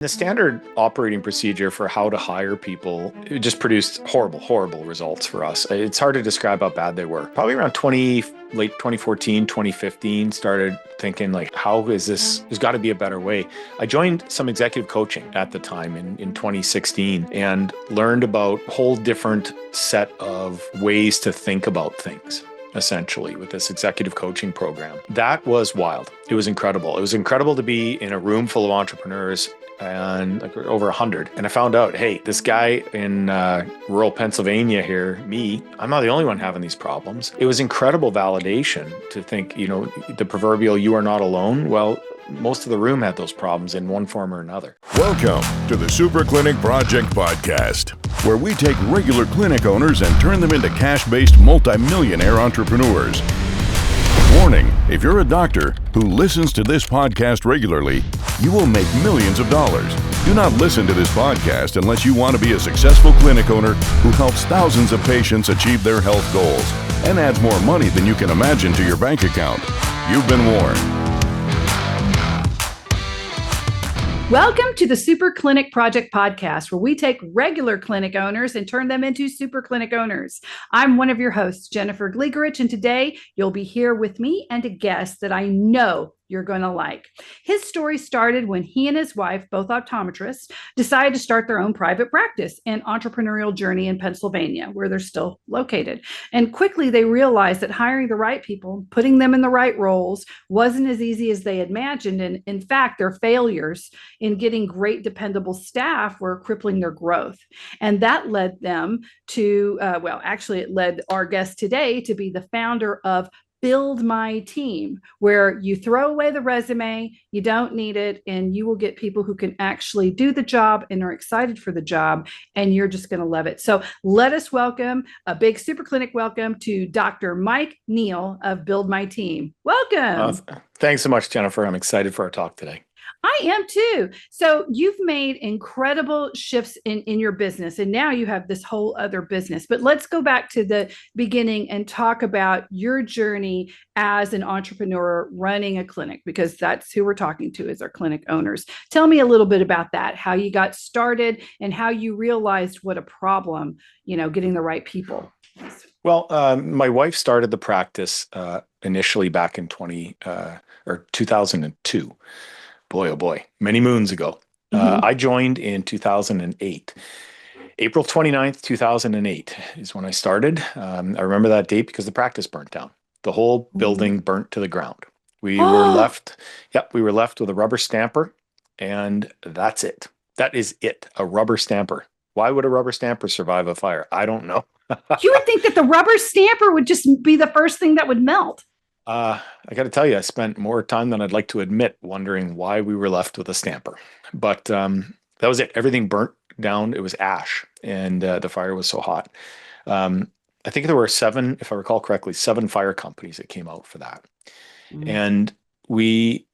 The standard operating procedure for how to hire people, it just produced horrible results for us. It's hard to describe how bad they were. Probably around late 2014, 2015, started thinking like, how is this? There's got to be a better way. I joined some executive coaching at the time in 2016 and learned about a whole different set of ways to think about things. Essentially, with this executive coaching program. That was wild. It was incredible. It was incredible to be in a room full of entrepreneurs and like over 100. And I found out, hey, this guy in rural Pennsylvania here, I'm not the only one having these problems. It was incredible validation to think, the proverbial you are not alone. Well, most of the room had those problems in one form or another. Welcome to the Super Clinic Project Podcast, where we take regular clinic owners and turn them into cash-based multimillionaire entrepreneurs. Warning, if you're a doctor who listens to this podcast regularly, you will make millions of dollars. Do not listen to this podcast unless you want to be a successful clinic owner who helps thousands of patients achieve their health goals and adds more money than you can imagine to your bank account. You've been warned. Welcome to the Super Clinic Project Podcast, where we take regular clinic owners and turn them into super clinic owners. I'm one of your hosts, Jennifer Gligoric, and today you'll be here with me and a guest that I know you're going to like. His story started when he and his wife, both optometrists, decided to start their own private practice and entrepreneurial journey in Pennsylvania, where they're still located. And quickly they realized that hiring the right people, putting them in the right roles, wasn't as easy as they had imagined. And in fact, their failures in getting great, dependable staff were crippling their growth. And that led them to, it led our guest today to be the founder of Build My Team, where you throw away the resume, you don't need it, and you will get people who can actually do the job and are excited for the job, and you're just going to love it. So let us welcome a big super clinic welcome to Dr. Mike Neal of Build My Team. Welcome. Thanks so much, Jennifer. I'm excited for our talk today. I am too. So you've made incredible shifts in your business, and now you have this whole other business. But let's go back to the beginning and talk about your journey as an entrepreneur running a clinic, because that's who we're talking to is our clinic owners. Tell me a little bit about that, how you got started and how you realized what a problem, getting the right people. Well, my wife started the practice initially back in 2002. Boy, oh boy, many moons ago. I joined in 2008. April 29th, 2008 is when I started. I remember that date because the practice burnt down. The whole building burnt to the ground. We were left with a rubber stamper, and that's it. That is it, a rubber stamper. Why would a rubber stamper survive a fire? I don't know. You would think that the rubber stamper would just be the first thing that would melt. I got to tell you, I spent more time than I'd like to admit wondering why we were left with a stamper. But that was it. Everything burnt down. It was ash, and the fire was so hot. I think there were 7, if I recall correctly, 7 fire companies that came out for that. And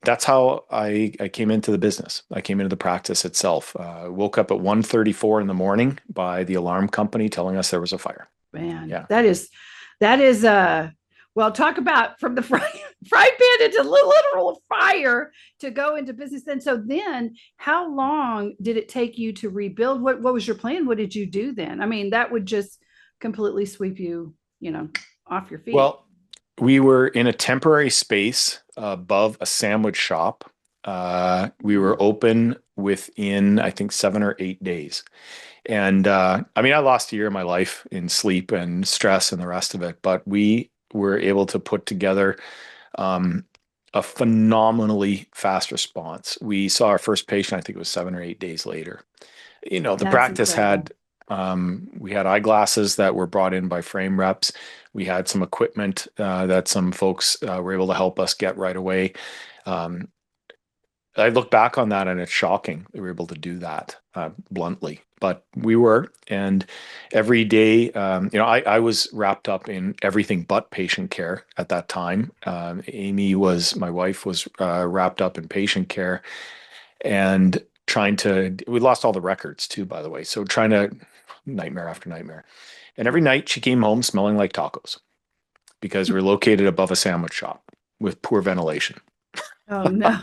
that's how I came into the business. I came into the practice itself. Woke up at 1:34 in the morning by the alarm company telling us there was a fire. Man, yeah. That is well, talk about from the fry pan into literal fire to go into business then. So then how long did it take you to rebuild? What was your plan? What did you do then? I mean, that would just completely sweep you, off your feet. Well, we were in a temporary space above a sandwich shop. We were open within, I think, 7 or 8 days. And I lost a year of my life in sleep and stress and the rest of it, but we were able to put together a phenomenally fast response. We saw our first patient, I think it was 7 or 8 days later. The practice incredible. We had eyeglasses that were brought in by frame reps. We had some equipment that some folks were able to help us get right away. I look back on that and it's shocking that we were able to do that bluntly, but we were. And every day, I was wrapped up in everything but patient care at that time. Amy my wife was wrapped up in patient care and we lost all the records too, by the way. So nightmare after nightmare. And every night she came home smelling like tacos because we're located above a sandwich shop with poor ventilation. Oh, no.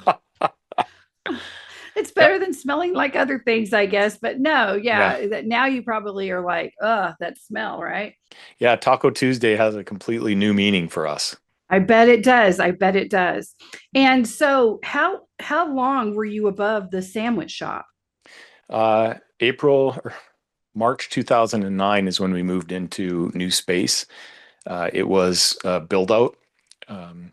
It's Yep. better than smelling like other things, I guess. But no, Yeah. yeah, that now you probably are like, that smell, right? Yeah. Taco Tuesday has a completely new meaning for us. I bet it does. I bet it does. And so how long were you above the sandwich shop? April or March 2009 is when we moved into new space. It was a build out. Um,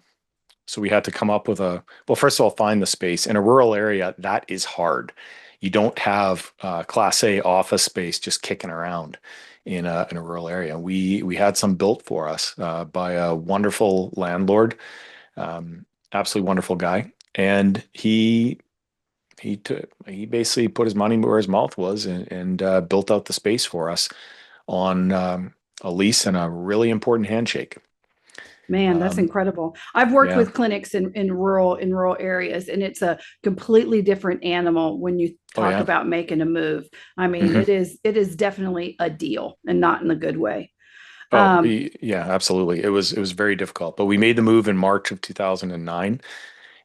so we had to come up with well, first of all, find the space. In a rural area, that is hard. You don't have Class A office space just kicking around in a rural area. We had some built for us by a wonderful landlord, absolutely wonderful guy, and he basically put his money where his mouth was and built out the space for us on a lease and a really important handshake. Man, that's Um, incredible. I've worked yeah. with clinics in rural areas, and it's a completely different animal when you Oh talk yeah. about making a move. I mean, Hmm. it is definitely a deal and not in a good way. Oh, Um, yeah, absolutely. It was very difficult, but we made the move in March of 2009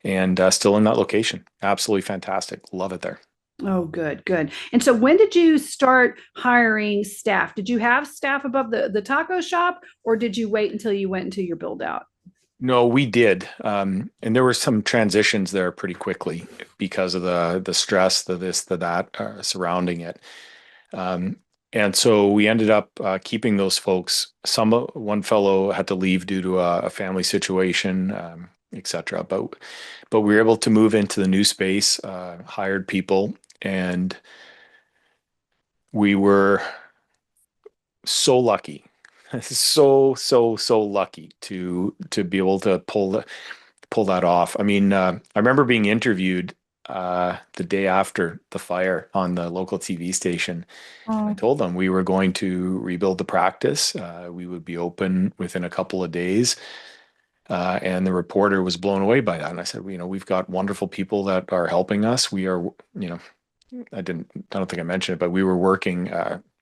and still in that location. Absolutely fantastic. Love it there. oh, good, good. And so when did you start hiring staff? Did you have staff above the taco shop, or did you wait until you went into your build out? No, we did. And there were some transitions there pretty quickly because of the stress, the this, the that surrounding it. Um, and so we ended up keeping those folks. One fellow had to leave due to a family situation, etc. But we were able to move into the new space, hired people, and we were so lucky, so lucky to be able to pull that off. I mean, I remember being interviewed the day after the fire on the local TV station. And I Oh, told them we were going to rebuild the practice. We would be open within a couple of days. And the reporter was blown away by that. And I said, well, we've got wonderful people that are helping us. We are, I don't think I mentioned it, but we were working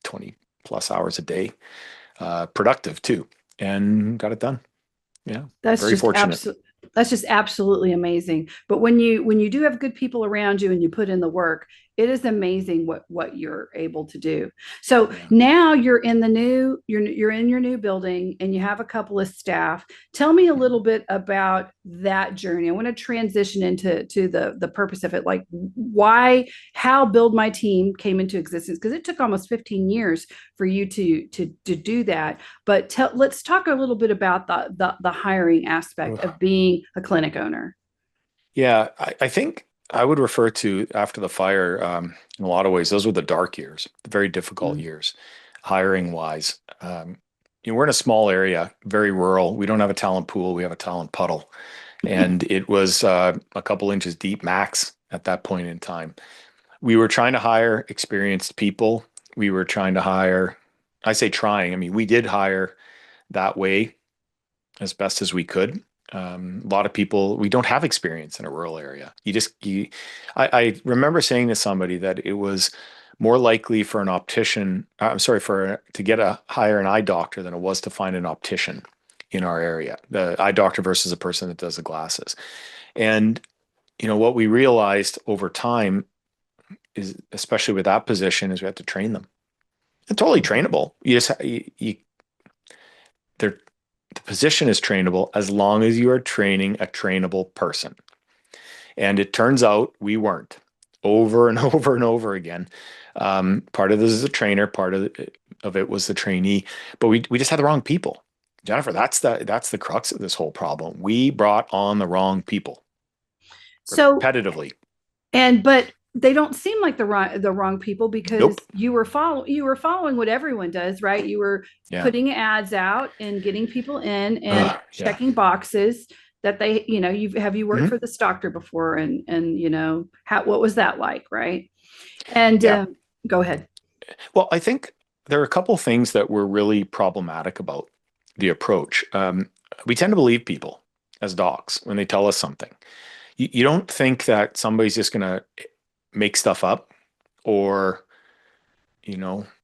20 plus hours a day, productive too, and got it done. Yeah, That's very just fortunate. that's just absolutely amazing. But when you do have good people around you and you put in the work, it is amazing what you're able to do. So Yeah. now you're in your new building and you have a couple of staff. Tell me a little bit about that journey. I want to transition into the purpose of it, like why how Build My Team came into existence, because it took almost 15 years for you to do that. But let's talk a little bit about the hiring aspect Ugh. of being a clinic owner. Yeah, I think I would refer to after the fire, in a lot of ways, those were the dark years, the very difficult Mm. years, hiring wise. We're in a small area, very rural. We don't have a talent pool, we have a talent puddle. And it was a couple inches deep max at that point in time. We were trying to hire experienced people. We were trying to hire, I say trying, I mean, we did hire that way as best as we could. A lot of people, we don't have experience in a rural area. I remember saying to somebody that it was more likely for an optician, I'm sorry, to get a hire an eye doctor than it was to find an optician in our area, the eye doctor versus a person that does the glasses. And, what we realized over time is, especially with that position, is we have to train them. It's totally trainable. They're the position is trainable as long as you are training a trainable person. And it turns out we weren't over and over and over again. Part of this is a trainer, part of it was the trainee, but we just had the wrong people. Jennifer, that's the crux of this whole problem. We brought on the wrong people So repetitively. but they don't seem like the wrong people because Nope. you were following what everyone does, right? You were Yeah. putting ads out and getting people in and Yeah. checking boxes that you worked Hmm. for this doctor before, and what was that like, right? And Yeah. go ahead. Well, I think there are a couple things that were really problematic about the approach. We tend to believe people as docs when they tell us something. You don't think that somebody's just going to make stuff up or,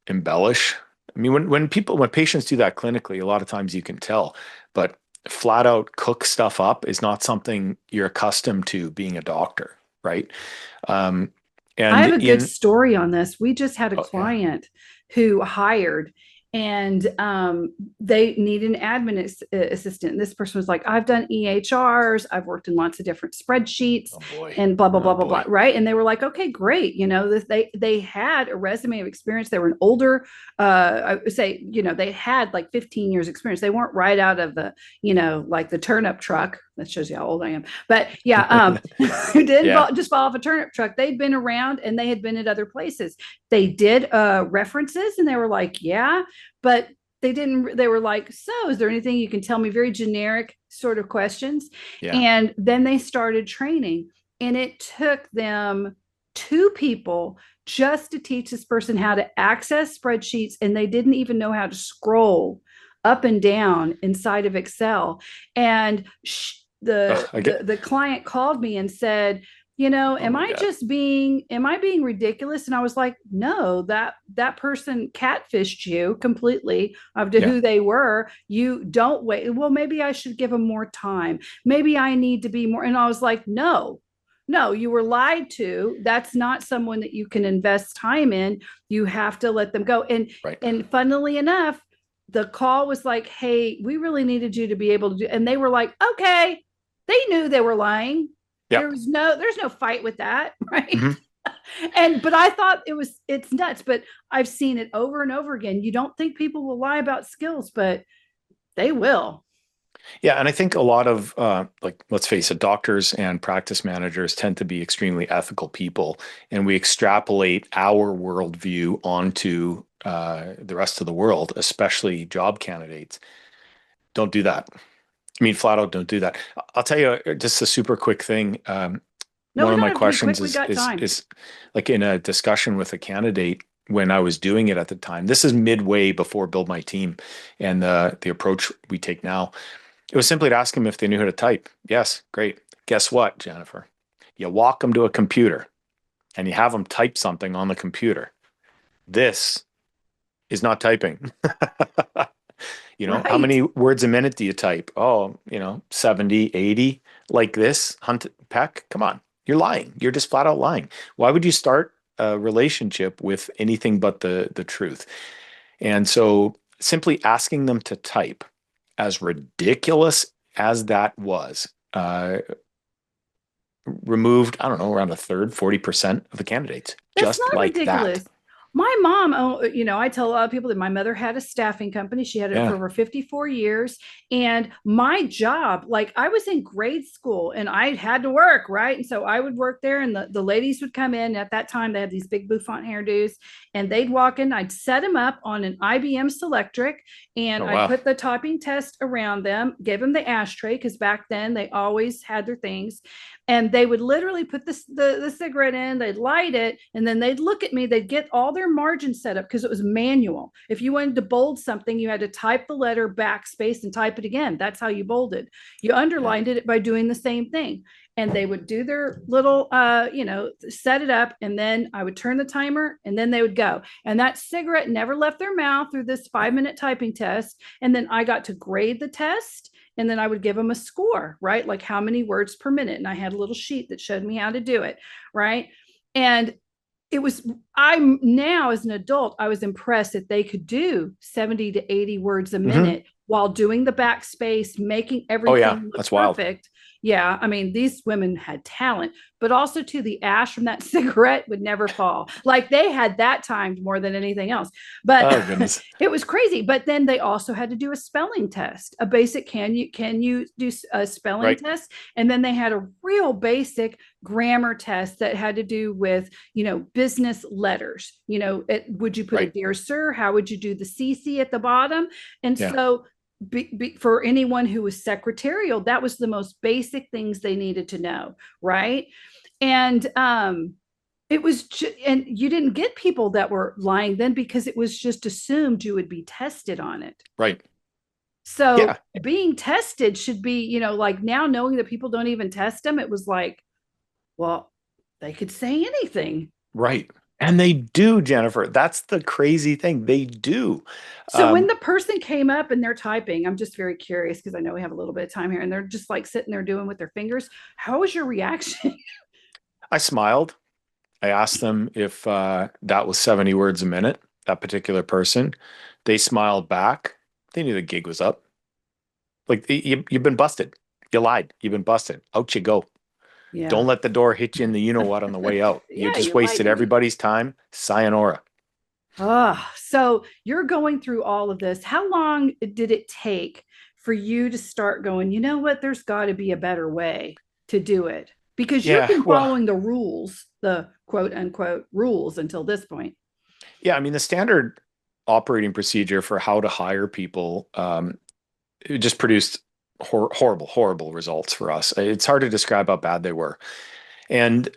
embellish. I mean, when patients do that clinically, a lot of times you can tell, but flat out cook stuff up is not something you're accustomed to being a doctor, right? I And have a good in, story on this. We just had a oh, yeah. client who hired and they need an admin assistant. And this person was like, I've done EHRs, I've worked in lots of different spreadsheets Oh boy. and blah, blah, Oh blah, blah, blah. boy. Right. And they were like, okay, great. They had a resume of experience. They were an older, I would say, they had like 15 years experience. They weren't right out of the, like the turnip truck. That shows you how old I am. But yeah, who didn't Yeah. just fall off a turnip truck. They'd been around and they had been at other places. They did references and they were like, yeah, but they were like, so is there anything you can tell me? Very generic sort of questions. Yeah. And then they started training and it took them two people just to teach this person how to access spreadsheets. And they didn't even know how to scroll up and down inside of Excel. And Ugh, I get. the client called me and said, Oh my God. am I being ridiculous? And I was like, no, that person catfished you completely of to Yeah. who they were. You don't wait. Well, maybe I should give them more time. Maybe I need to be more. And I was like, no, you were lied to. That's not someone that you can invest time in. You have to let them go. Right. And funnily enough, the call was like, hey, we really needed you to be able to do, and they were like, okay, they knew they were lying. Yep. There's no fight with that, right? Hmm. But I thought it's nuts, but I've seen it over and over again. You don't think people will lie about skills, but they will. Yeah, and I think a lot of like, let's face it, doctors and practice managers tend to be extremely ethical people, and we extrapolate our worldview onto the rest of the world, especially job candidates. Don't do that. I mean, flat out, don't do that. I'll tell you just a super quick thing. No, One we of don't my have to be quick. questions We got time. is like in a discussion with a candidate when I was doing it at the time. This is midway before Build My Team and the approach we take now. It was simply to ask them if they knew how to type. Yes, great. Guess what, Jennifer? You walk them to a computer and you have them type something on the computer. This is not typing. How Right. many words a minute do you type? Oh, 70, 80, like this. Hunt peck. Come on. You're lying. You're just flat out lying. Why would you start a relationship with anything but the truth? And so simply asking them to type, as ridiculous as that was, removed, I don't know, around a third, 40% of the candidates, That's just not like that. ridiculous. My mom, I tell a lot of people that my mother had a staffing company. She had it for Yeah. over 54 years. And my job, like I was in grade school and I had to work, right? And so I would work there and the ladies would come in. At that time, they had these big bouffant hairdos and they'd walk in. I'd set them up on an IBM Selectric and Oh, I'd wow. put the typing test around them, give them the ashtray because back then they always had their things. And they would literally put the cigarette in, they'd light it, and then they'd look at me, they'd get all their margins set up because it was manual. If you wanted to bold something, you had to type the letter backspace and type it again. That's how you bolded. You Yeah. underlined it by doing the same thing. And they would do their little, set it up. And then I would turn the timer and then they would go. And that cigarette never left their mouth through this 5-minute typing test. And then I got to grade the test and then I would give them a score, right? Like how many words per minute. And I had a little sheet that showed me how to do it, right? And I'm now as an adult, I was impressed that they could do 70 to 80 words a Hmm. minute while doing the backspace, making Oh, yeah. everything look That's wild. perfect. Yeah, I mean, these women had talent, but also too, the ash from that cigarette would never fall. Like they had that timed more than anything else. But Oh, goodness. it was crazy. But then they also had to do a spelling test, a basic can you do a spelling Right. test? And then they had a real basic grammar test that had to do with, business letters. Would you put a Right. dear sir? How would you do the CC at the bottom? And Yeah. so for anyone who was secretarial, that was the most basic things they needed to know, right? And and you didn't get people that were lying then because it was just assumed you would be tested on it. Right. So Yeah. being tested should be, like now knowing that people don't even test them, it was like, well, they could say anything. Right. And they do, Jennifer. That's the crazy thing. They do. So when Um, the person came up and they're typing, I'm just very curious because I know we have a little bit of time here and they're just like sitting there doing with their fingers. How was your reaction? I smiled I asked them if that was 70 words a minute, that particular person. They smiled back. They knew the gig was up. Like, you've been busted. You lied. You've been busted. Out you go. Yeah. Don't let the door hit you in the you know what on the way out. You Yeah, just you lied wasted to me. everybody's time. Sayonara. So you're going through all of this. How long did it take for you to start going, you know what, there's got to be a better way to do it? Because you've Yeah, been well, following the rules, the quote unquote rules until this point. yeah, I mean, the standard operating procedure for how to hire people, it just produced horrible, horrible results for us. It's hard to describe how bad they were. And,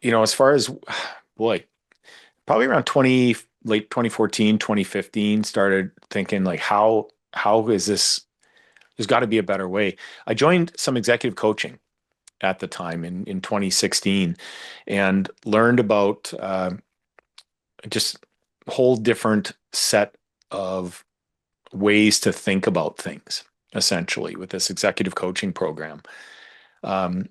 as far as, boy, probably around late 2014, 2015, started thinking like, how is this? There's got to be a better way. I joined some executive coaching at the time in 2016 and learned about just a whole different set of ways to think about things, essentially, with this executive coaching program. Um,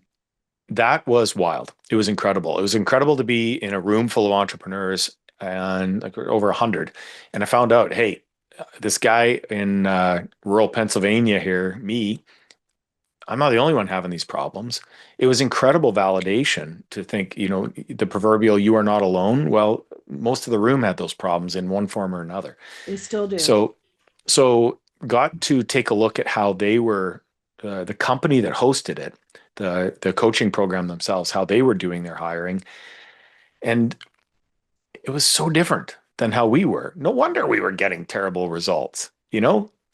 that was wild. It was incredible. It was incredible to be in a room full of entrepreneurs and like over 100. And I found out, hey, this guy in rural Pennsylvania here, me, I'm not the only one having these problems. It was incredible validation to think, the proverbial you are not alone. Well, most of the room had those problems in one form or another. They still do. So, so got to take a look at how they were, the company that hosted it, the coaching program themselves, how they were doing their hiring. And it was so different than how we were. No wonder we were getting terrible results,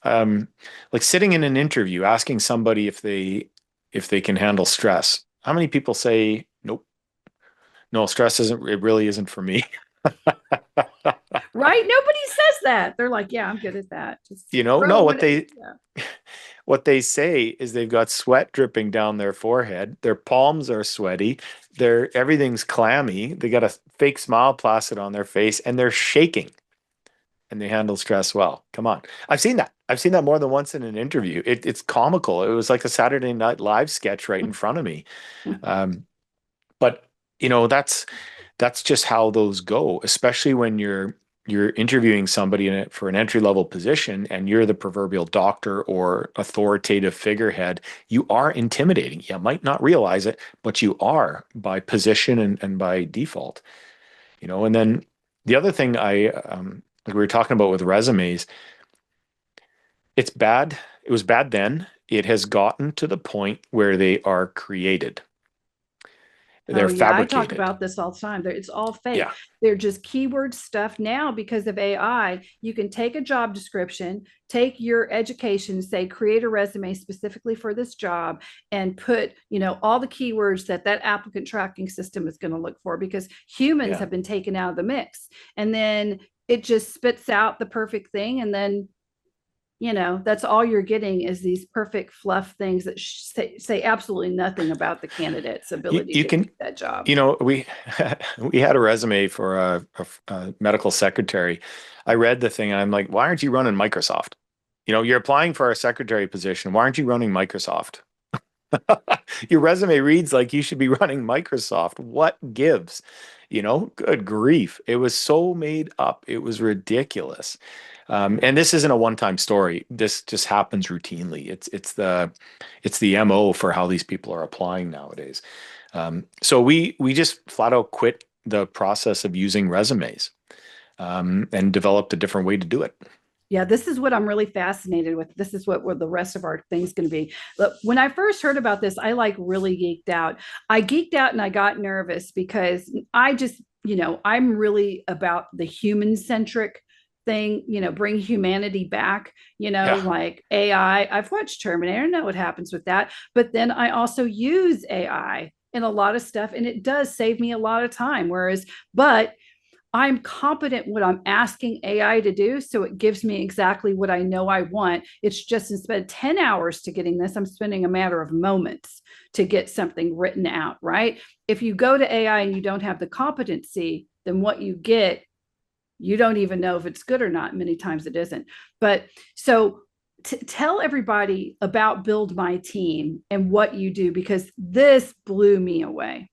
um, like sitting in an interview asking somebody if they can handle stress. How many people say nope, no, stress isn't, it really isn't for me. Right? Nobody says that. They're like, yeah, I'm good at that. Just throw No, what yeah. what they say is they've got sweat dripping down their forehead, their palms are sweaty, everything's clammy, they got a fake smile plastered on their face, and they're shaking, and they handle stress well. Come on. I've seen that more than once in an interview. It's comical. It was like a Saturday Night Live sketch right in front of me. Um, but that's just how those go, especially when you're interviewing somebody for an entry level position and you're the proverbial doctor or authoritative figurehead. You are intimidating. You might not realize it, but you are by position and by default. And then the other thing like we were talking about with resumes, it's bad. It was bad then. It has gotten to the point where they are created. Oh They're yeah, I talk fabricated. about this all the time. It's all fake. Yeah. They're just keyword stuff now because of AI. You can take a job description, take your education, say create a resume specifically for this job, and put all the keywords that applicant tracking system is going to look for because humans Yeah. have been taken out of the mix, and then it just spits out the perfect thing, and then that's all you're getting is these perfect fluff things that say absolutely nothing about the candidate's You, ability you to do can, that job. we we had a resume for a medical secretary. I read the thing and I'm like, why aren't you running Microsoft? You're applying for a secretary position. Why aren't you running Microsoft? Your resume reads like you should be running Microsoft. What gives? Good grief. It was so made up. It was ridiculous. And this isn't a one-time story. This just happens routinely. It's the MO for how these people are applying nowadays. So we just flat out quit the process of using resumes, and developed a different way to do it. Yeah, this is what I'm really fascinated with. This is what the rest of our thing's going to be. But when I first heard about this, I like really geeked out. I geeked out and I got nervous because I just, I'm really about the human centric thing, bring humanity back, Yeah. like AI. I've watched Terminator, I know what happens with that. But then I also use AI in a lot of stuff and it does save me a lot of time. But I'm competent what I'm asking AI to do. So it gives me exactly what I know I want. It's just instead of 10 hours to getting this, I'm spending a matter of moments to get something written out, right? If you go to AI and you don't have the competency, then what you get, you don't even know if it's good or not. Many times it isn't. But so tell everybody about Build My Team and what you do, because this blew me away.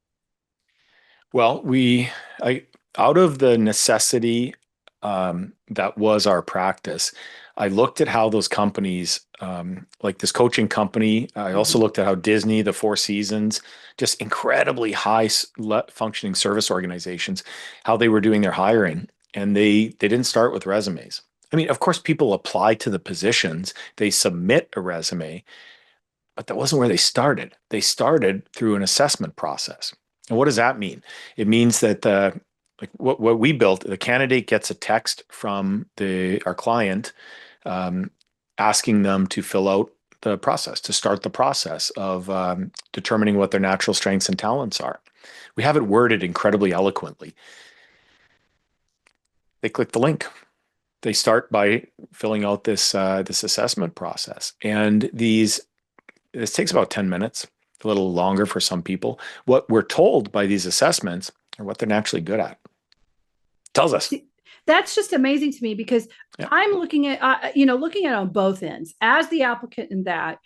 Well, I, out of the necessity that was our practice, I looked at how those companies, like this coaching company, I also Mhm. looked at how Disney, the Four Seasons, just incredibly high functioning service organizations, how they were doing their hiring, and they didn't start with resumes. I mean, of course, people apply to the positions, they submit a resume, but that wasn't where they started. They started through an assessment process. And what does that mean? It means that like what we built, the candidate gets a text from our client um, asking them to fill out the process, to start the process of determining what their natural strengths and talents are. We have it worded incredibly eloquently. They click the link. They start by filling out this assessment process, and this takes about 10 minutes, a little longer for some people. What we're told by these assessments are what they're naturally good at. Tells us. That's just amazing to me because Yeah. I'm looking at, looking at it on both ends as the applicant in that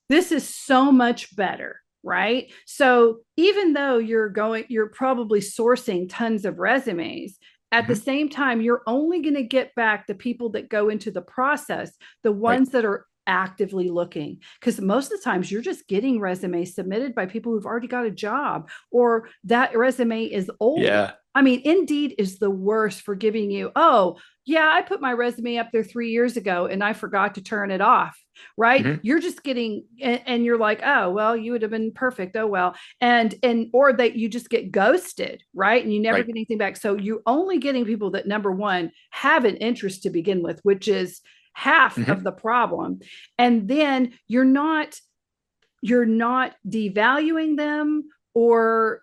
this is so much better, right? So even though you're probably sourcing tons of resumes, at the Mm-hmm. same time, you're only going to get back the people that go into the process, the Right. ones that are actively looking. Because most of the times you're just getting resumes submitted by people who've already got a job or that resume is old. Yeah. I mean, Indeed is the worst for giving you, oh, yeah, I put my resume up there 3 years ago and I forgot to turn it off, right? Mm-hmm. You're just getting, and you're like, oh, well, you would have been perfect. Oh, well. Or that you just get ghosted, right? And you never Right. get anything back. So you're only getting people that, number one, have an interest to begin with, which is half Mm-hmm. of the problem. And then you're not devaluing them or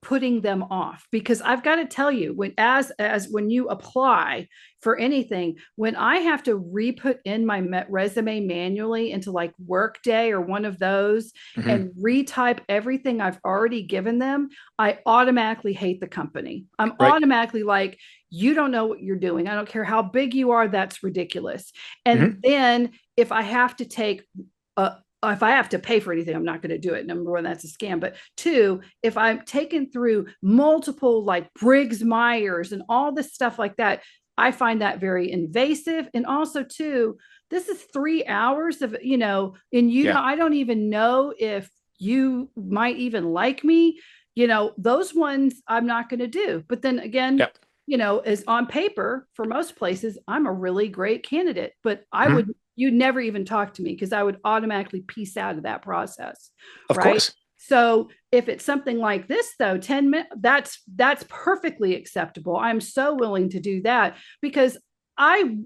putting them off, because I've got to tell you, when you apply for anything, when I have to re-put in my resume manually into like Workday or one of those Mm-hmm. and retype everything I've already given them, I automatically hate the company. I'm Right. automatically like, you don't know what you're doing. I don't care how big you are. That's ridiculous. Mm-hmm. And then if I have to take if I have to pay for anything, I'm not going to do it. Number one, that's a scam. But two, if I'm taken through multiple like Briggs Myers and all this stuff like that, I find that very invasive. And also, too, this is 3 hours of, and Yeah. I don't even know if you might even like me. Those ones I'm not going to do. But then again, Yeah. as on paper for most places, I'm a really great candidate, but Mm-hmm. you'd never even talk to me because I would automatically piece out of that process, Of right? course. So if it's something like this, though, 10 minutes, that's perfectly acceptable. I'm so willing to do that because I,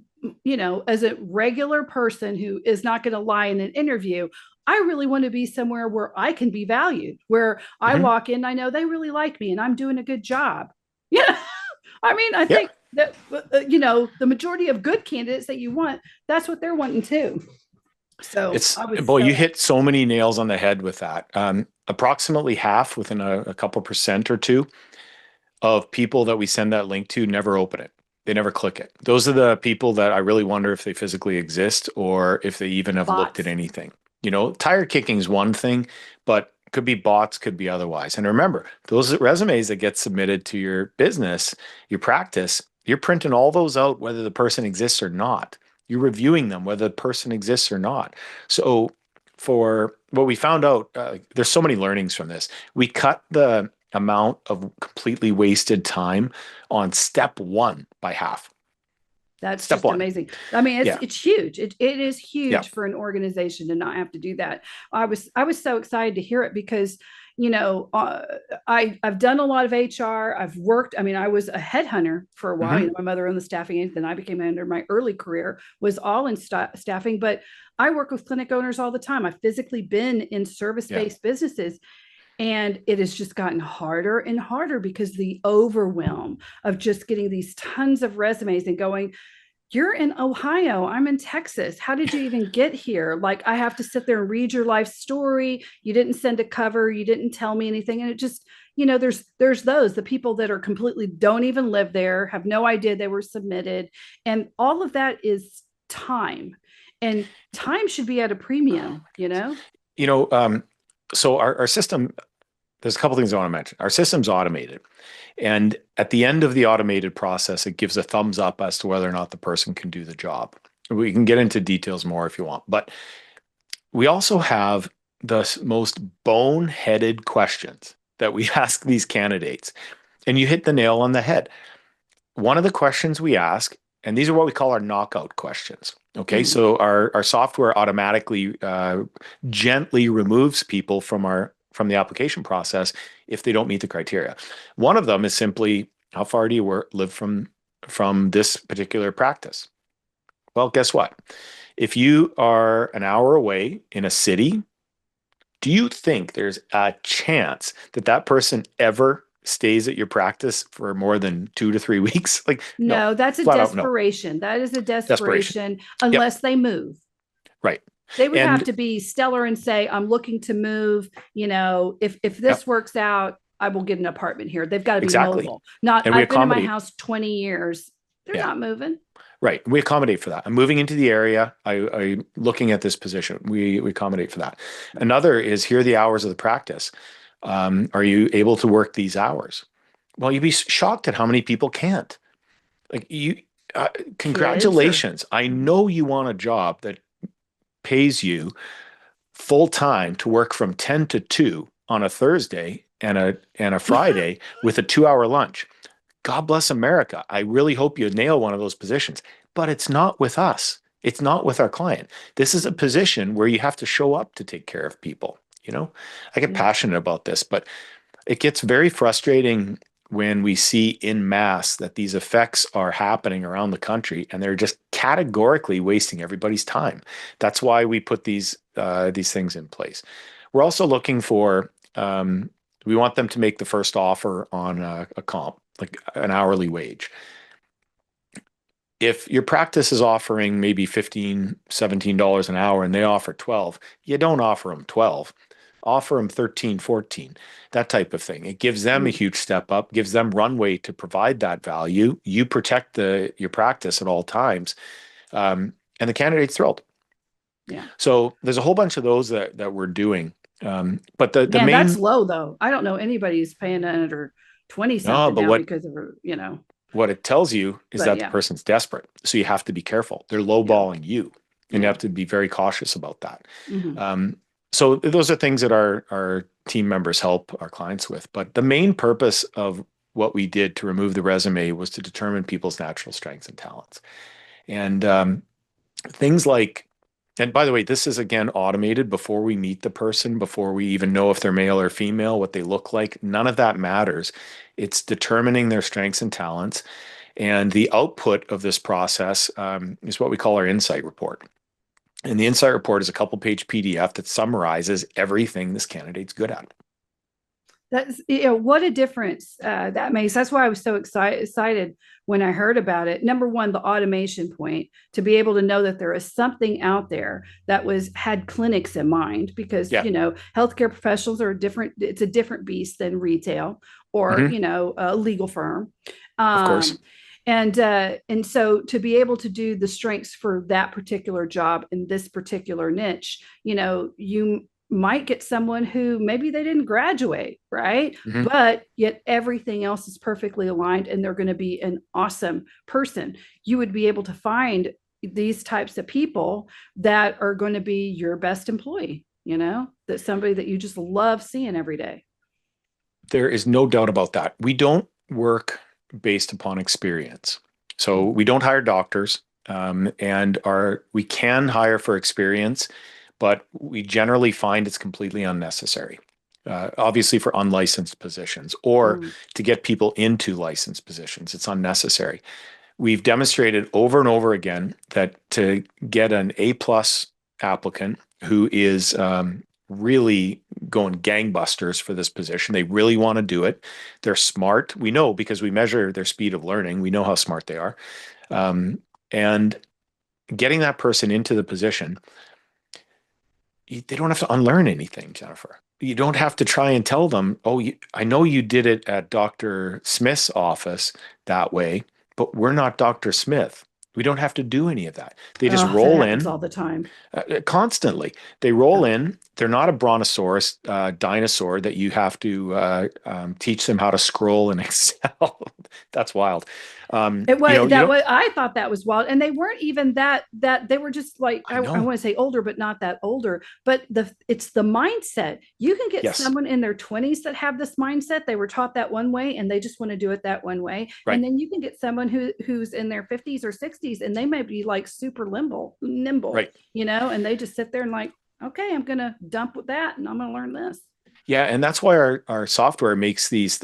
as a regular person who is not going to lie in an interview, I really want to be somewhere where I can be valued, where I Mm-hmm. walk in, I know they really like me and I'm doing a good job. Yeah. I mean, I Yeah. think that, the majority of good candidates that you want, that's what they're wanting too. So It's I was boy, so you hit so many nails on the head with that. Approximately half, within a couple percent or two, of people that we send that link to never open it. They never click it. Those are the people that I really wonder if they physically exist or if they even have looked at bots. anything. Tire kicking is one thing, but could be bots, could be otherwise. And remember, those resumes that get submitted to your business, your practice, you're printing all those out whether the person exists or not. You're reviewing them whether the person exists or not. So for what we found out, there's so many learnings from this. We cut the amount of completely wasted time on step one by half. That's Step just one. amazing. I mean, it's Yeah. it's huge. It is Yeah. huge for an organization to not have to do that. I was so excited to hear it because I've done a lot of HR. I've worked. I mean, I was a headhunter for a while. Mm-hmm. My mother owned the staffing agency. Then I became under my early career was all in staffing. But I work with clinic owners all the time. I've physically been in service Yeah. based businesses, and it has just gotten harder and harder because the overwhelm of just getting these tons of resumes and going, you're in Ohio, I'm in Texas. How did you even get here? Like, I have to sit there and read your life story. You didn't send a cover, you didn't tell me anything. And it just, there's the people that are completely don't even live there, have no idea they were submitted. And all of that is time. And time should be at a premium. You know, so our system there's a couple things I want to mention. Our system's automated. And at the end of the automated process, it gives a thumbs up as to whether or not the person can do the job. We can get into details more if you want. But we also have the most boneheaded questions that we ask these candidates. And you hit the nail on the head. One of the questions we ask, and these are what we call our knockout questions. Okay, so our software automatically gently removes people from the application process if they don't meet the criteria. One of them is simply, how far do you live from this particular practice? Well, guess what? If you are an hour away in a city, do you think there's a chance that that person ever stays at your practice for more than 2 to 3 weeks? Like, no, that's a flat out no. desperation. That is a Desperation. unless they move. Right. They would have to be stellar and say, I'm looking to move. If this works out, I will get an apartment here. They've got to be mobile. I've been in my house 20 years. They're not moving. Right. We accommodate for that. I'm moving into the area. I'm looking at this position. We accommodate for that. Another is, here are the hours of the practice. Are you able to work these hours? Well, you'd be shocked at how many people can't. Like congratulations. I know you want a job that pays you full time to work from 10 to 2 on a Thursday and a Friday with a 2-hour lunch. God bless America. I really hope you nail one of those positions, but it's not with us. It's not with our client. This is a position where you have to show up to take care of people. I get passionate about this, but it gets very frustrating when we see in mass that these effects are happening around the country and they're just categorically wasting everybody's time. That's why we put these things in place. We're also looking for, we want them to make the first offer on a comp, like an hourly wage. If your practice is offering maybe $15, $17 an hour and they offer 12, you don't offer them 12. Offer them 13, 14, that type of thing. It gives them a huge step up, gives them runway to provide that value. You protect your practice at all times, and the candidate's thrilled. Yeah. So there's a whole bunch of those that we're doing. But the main, that's low though. I don't know anybody who's paying under 20 something now because of what it tells you is that the person's desperate. So you have to be careful. They're lowballing you, and you have to be very cautious about that. So those are things that our team members help our clients with. But the main purpose of what we did to remove the resume was to determine people's natural strengths and talents. And things like, and by the way, this is again automated before we meet the person, before we even know if they're male or female, what they look like. None of that matters. It's determining their strengths and talents. And the output of this process is what we call our insight report. And the insight report is a couple-page PDF that summarizes everything this candidate's good at. That's what a difference that makes. That's why I was so excited when I heard about it. Number one, the automation point, to be able to know that there is something out there that had clinics in mind, because healthcare professionals are different. It's a different beast than retail or a legal firm. Of course. And so to be able to do the strengths for that particular job in this particular niche, you might get someone who maybe they didn't graduate, right? But yet everything else is perfectly aligned and they're going to be an awesome person. You would be able to find these types of people that are going to be your best employee, that's somebody that you just love seeing every day. There is no doubt about that. We don't work based upon experience. So we don't hire doctors, and we can hire for experience, but we generally find it's completely unnecessary. Obviously for unlicensed positions or to get people into licensed positions, it's unnecessary. We've demonstrated over and over again that to get an A+ applicant who is really going gangbusters for this position, they really want to do it. They're smart. We know because we measure their speed of learning. We know how smart they are. And getting that person into the position, they don't have to unlearn anything, Jennifer. You don't have to try and tell them, I know you did it at Dr. Smith's office that way, but we're not Dr. Smith. We don't have to do any of that. They just Oh, that roll happens in all the time. constantly. They roll Yeah. in. They're not a brontosaurus dinosaur that you have to teach them how to scroll in Excel. That's wild. It You know, was you that don't. was I thought that was wild, and they weren't even that they were just like I I know. want to say older, but not that older. But it's the mindset. You can get Yes. someone in their 20s that have this mindset. They were taught that one way, and they just want to do it that one way. And Right. then you can get someone who's in their 50s or 60s, and they may be like super nimble, Right. and they just sit there and like, okay, I'm gonna dump with that, and I'm gonna learn this. Yeah, and that's why our software makes these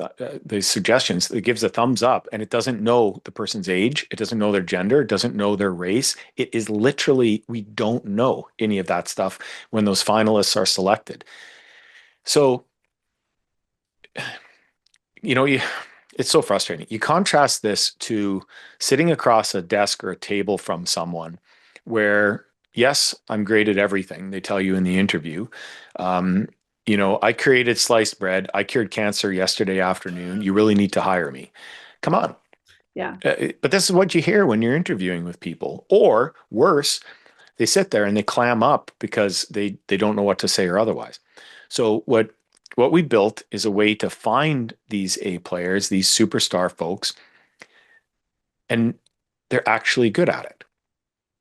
suggestions. It gives a thumbs up, and it doesn't know the person's age, it doesn't know their gender, it doesn't know their race. It is literally we don't know any of that stuff when those finalists are selected. So, you know, it's so frustrating. You contrast this to sitting across a desk or a table from someone where, yes, I'm great at everything they tell you in the interview. Um, I created sliced bread. I cured cancer yesterday afternoon. You really need to hire me. Come on. Yeah. But this is what you hear when you're interviewing with people. Or worse, they sit there and they clam up because they don't know what to say or otherwise. So what we built is a way to find these A players, these superstar folks, and they're actually good at it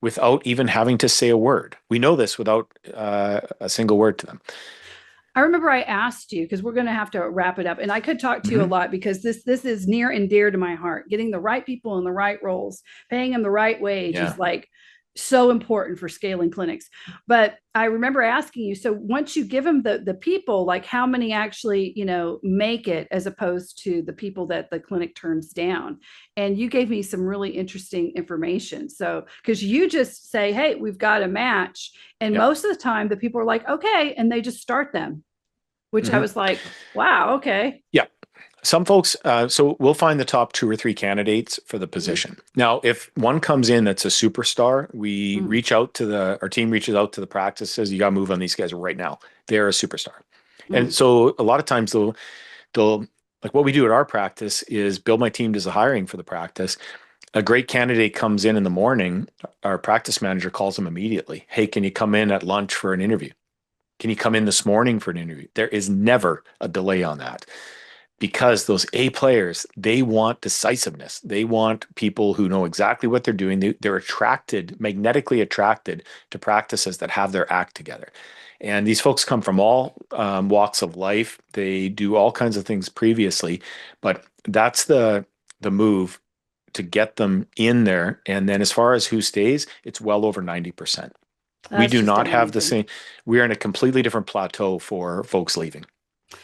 without even having to say a word. We know this without a single word to them. I remember I asked you because we're going to have to wrap it up, and I could talk to you a Mm-hmm. lot because this is near and dear to my heart. Getting the right people in the right roles, paying them the right wage Yeah. is like so important for scaling clinics. But I remember asking you, so once you give them the people, like how many actually make it as opposed to the people that the clinic turns down? And you gave me some really interesting information. So because you just say, hey, we've got a match, and Yep. most of the time the people are like, okay, and they just start them, which I Mm-hmm. was like, wow, okay. Yep. Some folks, so we'll find the top two or three candidates for the Mm-hmm. position. Now, if one comes in that's a superstar, Mm-hmm. our team reaches out to the practice, says, you got to move on these guys right now. They're a superstar. And Mm-hmm. so a lot of times they'll, like what we do at our practice is build my team does the hiring for the practice. A great candidate comes in the morning. Our practice manager calls them immediately. Hey, can you come in at lunch for an interview? Can you come in this morning for an interview? There is never a delay on that because those A players, they want decisiveness. They want people who know exactly what they're doing. They're attracted, magnetically attracted to practices that have their act together. And these folks come from all walks of life. They do all kinds of things previously, but that's the move to get them in there. And then as far as who stays, it's well over 90%. We That's do just not have the amazing. same, we're in a completely different plateau for folks leaving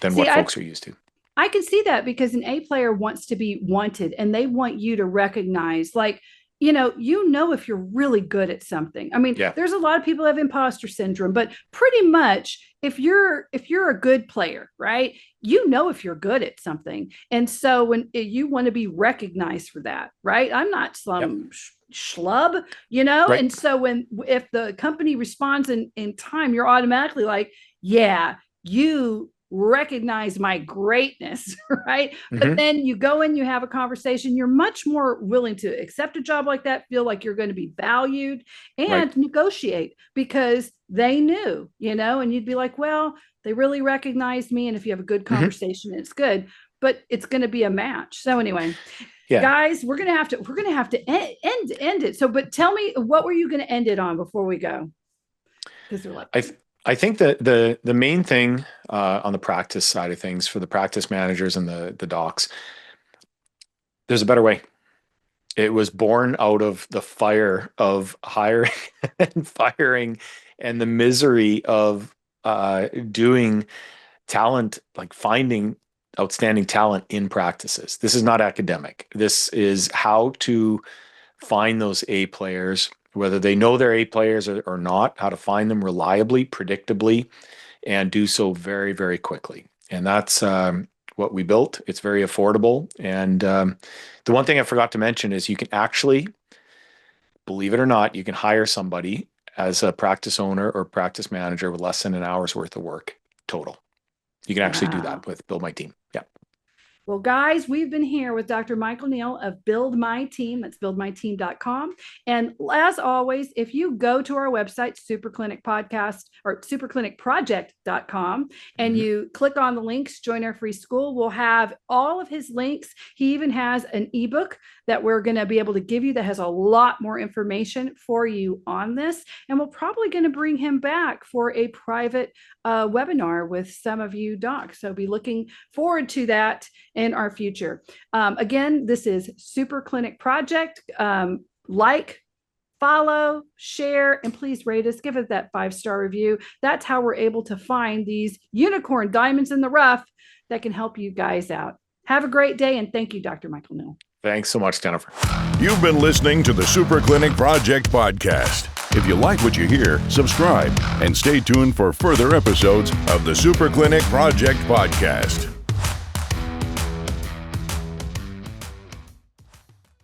than See, what I folks are used to. I can see that because an A player wants to be wanted and they want you to recognize, like, if you're really good at something. I mean, Yeah. there's a lot of people who have imposter syndrome, but pretty much if you're a good player, right? If you're good at something. And so when you want to be recognized for that, right? I'm not Yep. some schlub, Right. and so if the company responds in time, you're automatically like, yeah, you recognize my greatness, right? But Hmm. then you go in, you have a conversation, you're much more willing to accept a job like that, feel like you're going to be valued, Right. and negotiate because they knew, and you'd be like, well, they really recognized me. And if you have a good Hmm. conversation, it's good, but it's going to be a match. So anyway, Yeah. guys, we're gonna have to end it. So, but tell me, what were you going to end it on before we go? Because they're like, I th- I think that the main thing on the practice side of things for the practice managers and the docs, there's a better way. It was born out of the fire of hiring and firing and the misery of doing talent, like finding outstanding talent in practices. This is not academic. This is how to find those A players, whether they know they're A players or not, how to find them reliably, predictably, and do so very, very quickly. And that's what we built. It's very affordable. And the one thing I forgot to mention is you can actually, believe it or not, you can hire somebody as a practice owner or practice manager with less than an hour's worth of work total. You can actually do wow. that with Build My Team. Yeah. Well, guys, we've been here with Dr. Michael Neal of Build My Team. That's buildmyteam.com. And as always, if you go to our website, SuperClinic Podcast or superclinicproject.com, and you click on the links, join our free school, we'll have all of his links. He even has an ebook that we're going to be able to give you that has a lot more information for you on this. And we're probably going to bring him back for a private webinar with some of you docs. So be looking forward to that in our future. Again, this is Super Clinic Project. Like, follow, share, and please rate us. Give it that 5-star review. That's how we're able to find these unicorn diamonds in the rough that can help you guys out. Have a great day, and thank you, Dr. Michael Neal. Thanks so much, Jennifer. You've been listening to the Super Clinic Project podcast. If you like what you hear, subscribe and stay tuned for further episodes of the Super Clinic Project podcast.